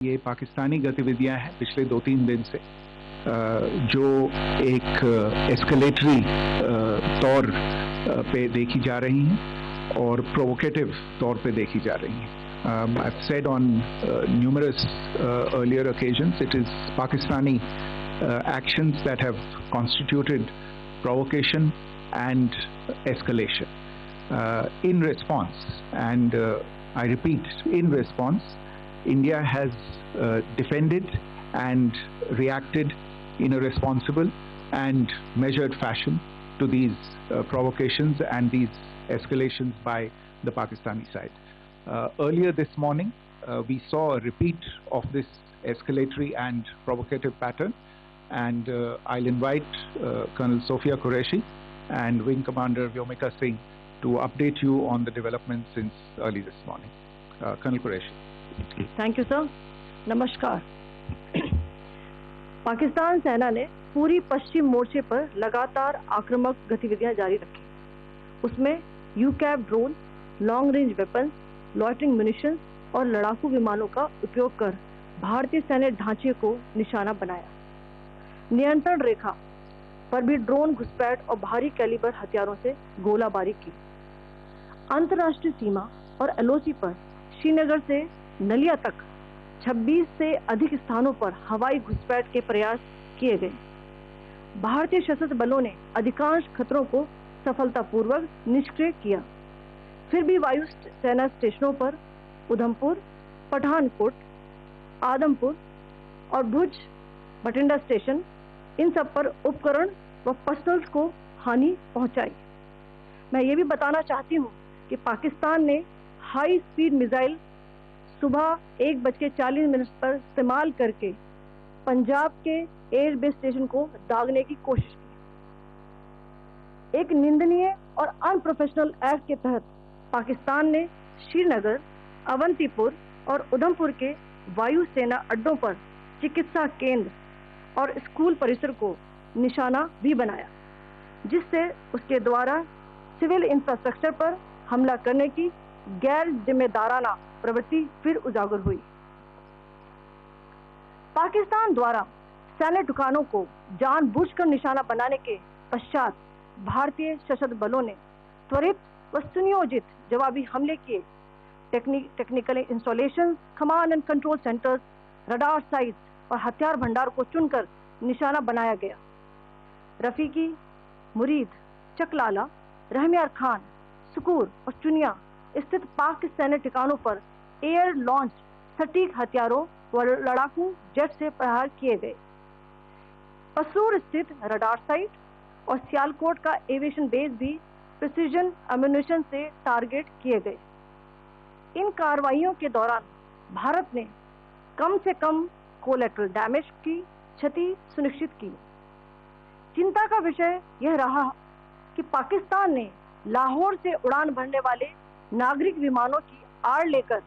ये पाकिस्तानी गतिविधियां हैं पिछले 2-3 दिन से, जो एक एस्केलेटरी तौर पे देखी जा रही हैं और प्रोवोकेटिव तौर पे देखी जा रही हैं. I've said on numerous earlier occasions, it is Pakistani actions that have constituted provocation and escalation. In response, and I repeat, in response, India has defended and reacted in a responsible and measured fashion to these provocations and these escalations by the Pakistani side. Earlier this morning, we saw a repeat of this escalatory and provocative pattern, and I'll invite Colonel Sophia Qureshi and Wing Commander Vyomika Singh to update you on the developments since early this morning. Colonel Qureshi. Thank you sir. नमस्कार. पाकिस्तान सेना ने पूरी पश्चिम मोर्चे पर लगातार आक्रामक गतिविधियां जारी रखी. उसमें UCAV drone, long range weapons, loitering munitions और लड़ाकू विमानों का उपयोग कर भारतीय सैन्य ढांचे को निशाना बनाया. नियंत्रण रेखा पर भी ड्रोन घुसपैठ और भारी कैलिबर हथियारों से गोलाबारी की. अंतर्राष्ट्रीय सीमा और एलओसी पर श्रीनगर से नलिया तक 26 से अधिक स्थानों पर हवाई घुसपैठ के प्रयास किए गए. भारतीय सशस्त्र बलों ने अधिकांश खतरों को सफलतापूर्वक निष्क्रिय किया. फिर भी वायु सेना स्टेशनों पर उधमपुर, पठानकोट, आदमपुर और भुज बठिंडा स्टेशन, इन सब पर उपकरण व पर्सनल्स को हानि पहुंचाई. मैं ये भी बताना चाहती हूँ कि पाकिस्तान ने हाई स्पीड मिसाइल सुबह 1:40 पर इस्तेमाल करके पंजाब के एयरबेस स्टेशन को दागने की कोशिश की. एक निंदनीय और अनप्रोफेशनल एक्ट के तहत पाकिस्तान ने श्रीनगर, अवंतीपुर और उधमपुर के वायु सेना अड्डों पर चिकित्सा केंद्र और स्कूल परिसर को निशाना भी बनाया, जिससे उसके द्वारा सिविल इंफ्रास्ट्रक्चर पर हमला करने की गैर जिम्मेदाराना प्रवृत्ति फिर उजागर हुई. पाकिस्तान द्वारा सैन्य ठिकानों को जानबूझकर निशाना बनाने के पश्चात भारतीय सशस्त्र बलों ने त्वरित व सुनियोजित जवाबी हमले किए. Technical installation, command and control centres, radar sites और हथियार भंडार को चुनकर निशाना बनाया गया. रफीकी, मुरीद, चकलाला, रहमियार खान, सुकूर और चुनिया स्थित पाक सैन्य ठिकानों पर एयर लॉन्च सटीक हथियारों व लड़ाकू जेट से प्रहार किए गए. पसूर स्थित रडार साइट और सियालकोट का एविएशन बेस भी प्रिसीजन अम्यूनिशन से टारगेट किए गए. इन कार्रवाइयों के दौरान भारत ने कम से कम कोलैटरल डैमेज की क्षति सुनिश्चित की. चिंता का विषय यह रहा कि पाकिस्तान ने लाहौर से उड़ान भरने वाले नागरिक विमानों की आड़ लेकर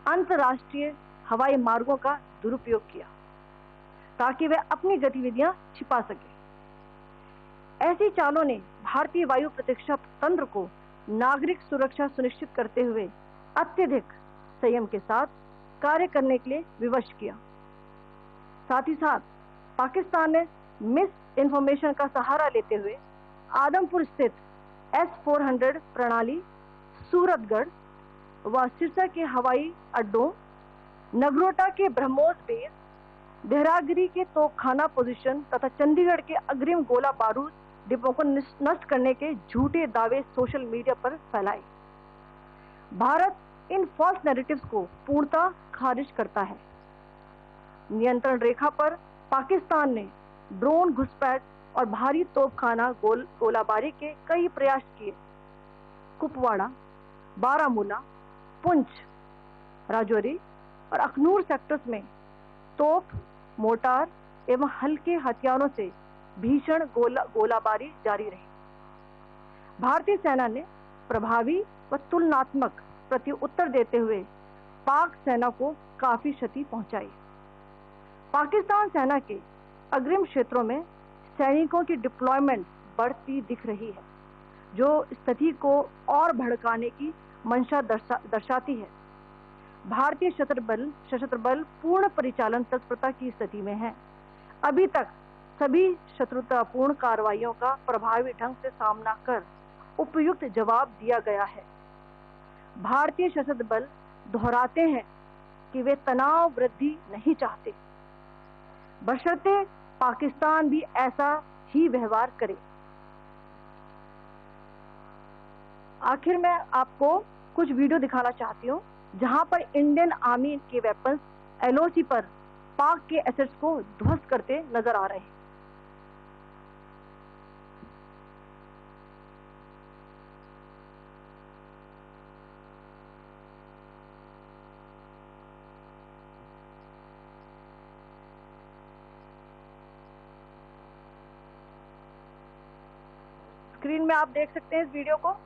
अंतर्राष्ट्रीय हवाई मार्गों का दुरुपयोग किया ताकि वे अपनी गतिविधियां छिपा सके. ऐसी चालों ने भारतीय वायु प्रतिरक्षा तंत्र को नागरिक सुरक्षा सुनिश्चित करते हुए अत्यधिक संयम के साथ कार्य करने के लिए विवश किया. साथ ही साथ पाकिस्तान ने मिस इंफॉर्मेशन का सहारा लेते हुए आदमपुर स्थित S-400 प्रणाली, सूरतगढ़ व सिरसा के हवाई अड्डों, नगरोटा के ब्रह्मोस बेस, देहरागिरी के तोपखाना पोजीशन तथा चंडीगढ़ के अग्रिम गोला बारूद डिपों को नष्ट करने के झूठे दावे सोशल मीडिया पर फैलाए. भारत इन फॉल्स नैरेटिव्स को पूर्णतः खारिज करता है. नियंत्रण रेखा पर पाकिस्तान ने ड्रोन घुसपैठ और भारी तोपखाना गोलाबारी के कई प्रयास किए. कुपवाड़ा, बारामूला, पुंछ, राजौरी और अखनूर सेक्टर्स में तोप, मोर्टार एवं हल्के हथियारों से भीषण गोलाबारी जारी रही. भारतीय सेना ने प्रभावी व तुलनात्मक प्रत्युत्तर देते हुए पाक सेना को काफी क्षति पहुंचाई. पाकिस्तान सेना के अग्रिम क्षेत्रों में सैनिकों की डिप्लॉयमेंट बढ़ती दिख रही है, जो स्थिति को और भड़काने की मंशा दर्शाती है. भारतीय सशस्त्र बल पूर्ण परिचालन तत्परता की स्थिति में है। अभी तक सभी शत्रुतापूर्ण कार्रवाइयों का प्रभावी ढंग से सामना कर उपयुक्त जवाब दिया गया है। भारतीय सशस्त्र बल दोहराते हैं कि वे तनाव वृद्धि नहीं चाहते, बशर्ते पाकिस्तान भी ऐसा ही व्यवहार करे। आखिर में आपको कुछ वीडियो दिखाना चाहती हूँ जहां पर इंडियन आर्मी के वेपन्स एलओसी पर पाक के एसेट्स को ध्वस्त करते नजर आ रहे हैं। स्क्रीन में आप देख सकते हैं इस वीडियो को।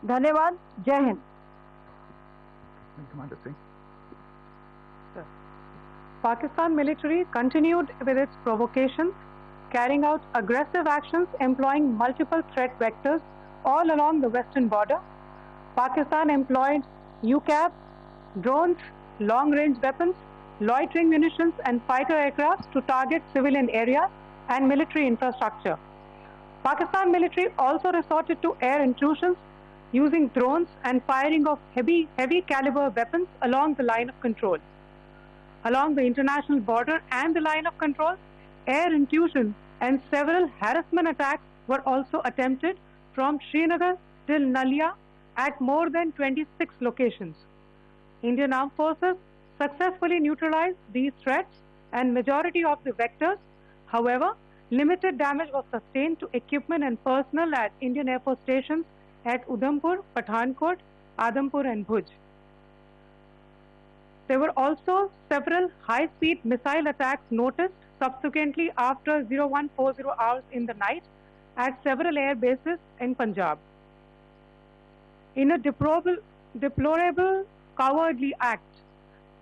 धन्यवाद। जय Hind. Pakistan military continued with its provocations, carrying out aggressive actions employing multiple threat vectors all along the western border. Pakistan employed UCAV, drones, long-range weapons, loitering munitions and fighter aircraft to target civilian areas and military infrastructure. Pakistan military also resorted to air intrusions using drones and firing of heavy caliber weapons along the line of control. Along the international border and the line of control, air intrusion and several harassment attacks were also attempted from Srinagar till Nalia at more than 26 locations. Indian Armed Forces successfully neutralized these threats and majority of the vectors. However, limited damage was sustained to equipment and personnel at Indian Air Force stations at Udhampur, Pathankot, Adampur and Bhuj. There were also several high-speed missile attacks noticed subsequently after 0140 hours in the night at several air bases in Punjab. In a deplorable cowardly act,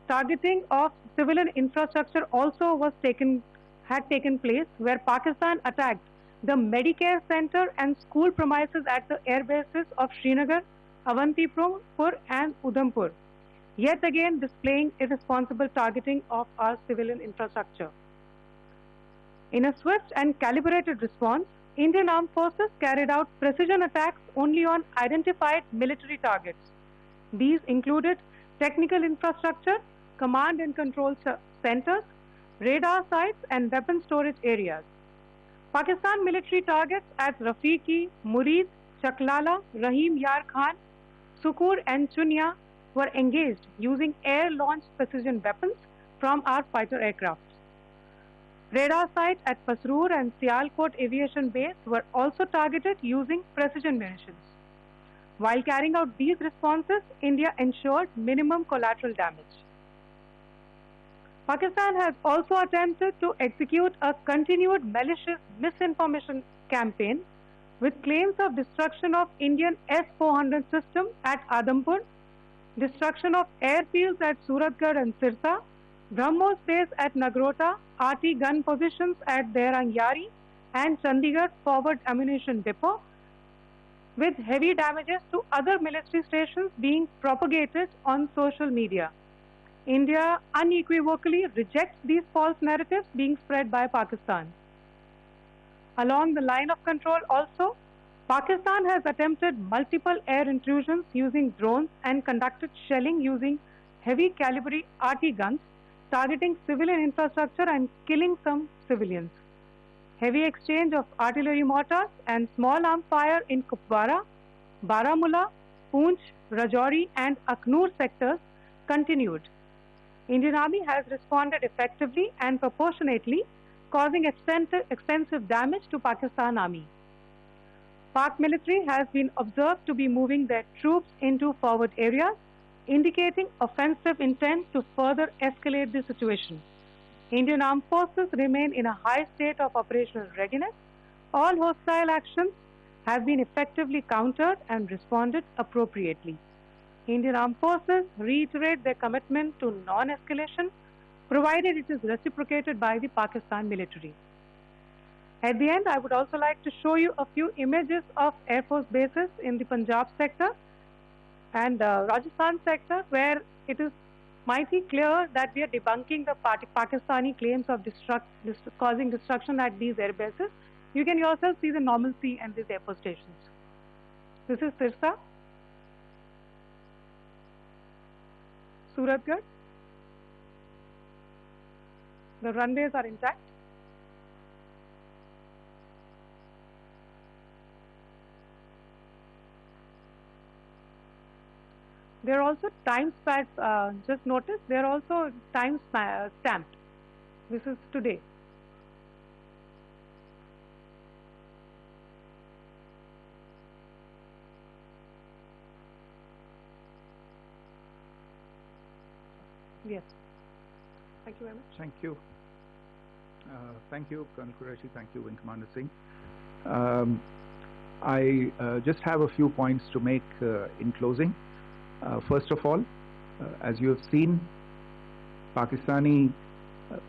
targeting of civilian infrastructure also had taken place, where Pakistan attacked the Medicare Center and school premises at the air bases of Srinagar, Avantipur and Udhampur, yet again displaying irresponsible targeting of our civilian infrastructure. In a swift and calibrated response, Indian Armed Forces carried out precision attacks only on identified military targets. These included technical infrastructure, command and control centers, radar sites and weapon storage areas. Pakistan military targets at Rafiqi, Murid, Chaklala, Rahim Yar Khan, Sukur and Chunya were engaged using air-launched precision weapons from our fighter aircraft. Radar sites at Pasroor and Sialkot Aviation Base were also targeted using precision munitions. While carrying out these responses, India ensured minimum collateral damage. Pakistan has also attempted to execute a continued malicious misinformation campaign with claims of destruction of Indian S-400 system at Adampur, destruction of airfields at Suratgarh and Sirsa, BrahMos base at Nagrota, RT gun positions at Derangyari and Chandigarh forward ammunition depot, with heavy damages to other military stations being propagated on social media. India unequivocally rejects these false narratives being spread by Pakistan. Along the line of control also, Pakistan has attempted multiple air intrusions using drones and conducted shelling using heavy caliber RT guns, targeting civilian infrastructure and killing some civilians. Heavy exchange of artillery mortars and small arms fire in Kupwara, Baramulla, Poonch, Rajouri and Aknoor sectors continued. Indian Army has responded effectively and proportionately, causing extensive damage to Pakistan Army. Pak military has been observed to be moving their troops into forward areas, indicating offensive intent to further escalate the situation. Indian Armed Forces remain in a high state of operational readiness. All hostile actions have been effectively countered and responded appropriately. Indian Armed Forces reiterate their commitment to non-escalation, provided it is reciprocated by the Pakistan military. At the end, I would also like to show you a few images of Air Force bases in the Punjab sector and Rajasthan sector, where it is mighty clear that we are debunking the Pakistani claims of causing destruction at these air bases. You can yourself see the normalcy in these air force stations. This is Sirsa, Suratgarh. The runways are intact. There are also time stamps, just notice, they are also time stamped. This is today. Yes. Thank you very much. Thank you. Thank you, Colonel Qureshi. Thank you, Wing Commander Singh. I just have a few points to make in closing. First of all, as you have seen, Pakistani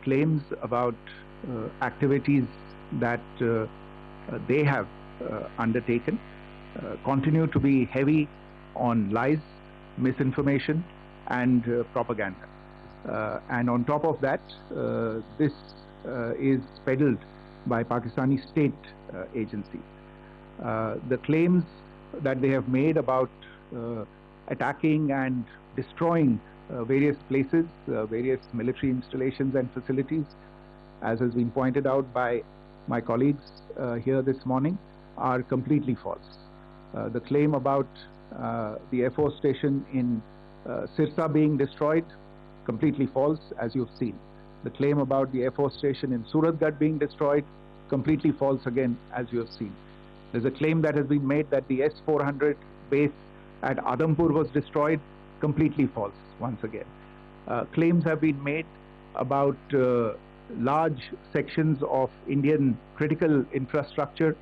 claims about activities that they have undertaken continue to be heavy on lies, misinformation, and propaganda. And on top of that, this is peddled by Pakistani state agencies. The claims that they have made about attacking and destroying various places, various military installations and facilities, as has been pointed out by my colleagues here this morning, are completely false. The claim about the Air Force station in Sirsa being destroyed, completely false, as you've seen. The claim about the Air Force station in Suratgarh being destroyed, completely false again, as you have seen. There's a claim that has been made that the S-400 base at Adampur was destroyed, completely false once again. Claims have been made about large sections of Indian critical infrastructure,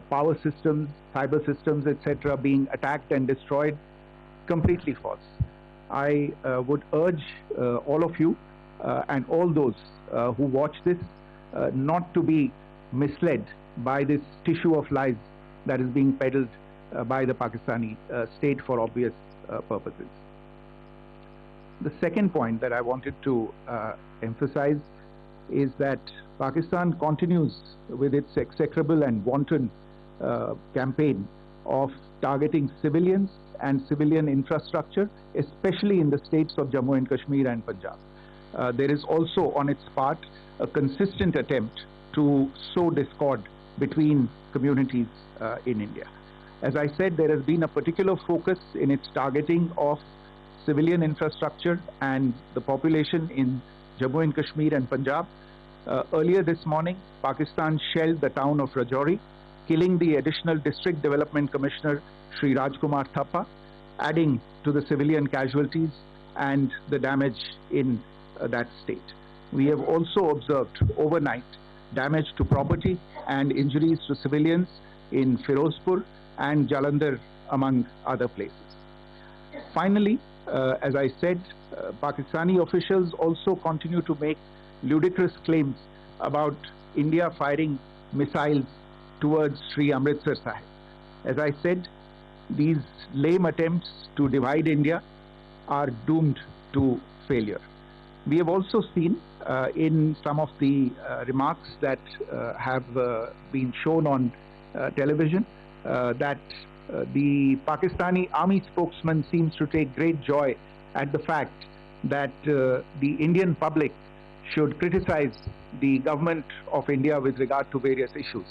power systems, cyber systems, etc. being attacked and destroyed, completely false. I would urge all of you and all those who watch this not to be misled by this tissue of lies that is being peddled by the Pakistani state for obvious purposes. The second point that I wanted to emphasize is that Pakistan continues with its execrable and wanton campaign of targeting civilians and civilian infrastructure, especially in the states of Jammu and Kashmir and Punjab. There is also on its part a consistent attempt to sow discord between communities in India. As I said, there has been a particular focus in its targeting of civilian infrastructure and the population in Jammu and Kashmir and Punjab. Earlier this morning, Pakistan shelled the town of Rajouri, killing the additional District Development Commissioner, Sri Rajkumar Thappa, adding to the civilian casualties and the damage in that state. We have also observed overnight damage to property and injuries to civilians in Firozpur and Jalandhar, among other places. Finally, as I said, Pakistani officials also continue to make ludicrous claims about India firing missiles towards Sri Amritsar Sahib. As I said, these lame attempts to divide India are doomed to failure. We have also seen in some of the remarks that have been shown on television that the Pakistani army spokesman seems to take great joy at the fact that the Indian public should criticize the government of India with regard to various issues.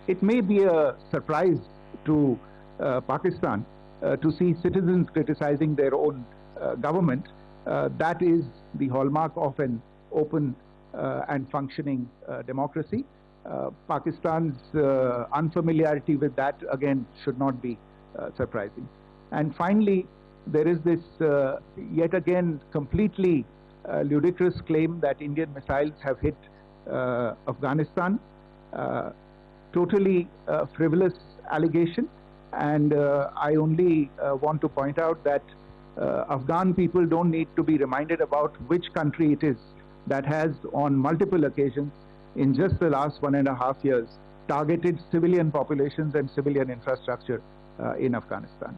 It may be a surprise to Pakistan to see citizens criticizing their own government. That is the hallmark of an open and functioning democracy. Pakistan's unfamiliarity with that, again, should not be surprising. And finally, there is this yet again completely ludicrous claim that Indian missiles have hit Afghanistan. Totally frivolous allegation. And I only want to point out that Afghan people don't need to be reminded about which country it is that has, on multiple occasions, in just the last 1.5 years, targeted civilian populations and civilian infrastructure in Afghanistan.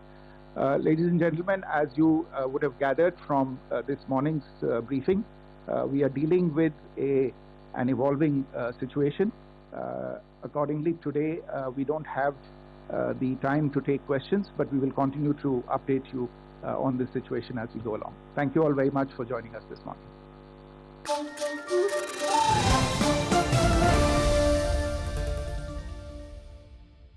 Ladies and gentlemen, as you would have gathered from this morning's briefing, we are dealing with an evolving situation. Accordingly, today we don't have the time to take questions, but we will continue to update you on this situation as we go along. Thank you all very much for joining us this morning.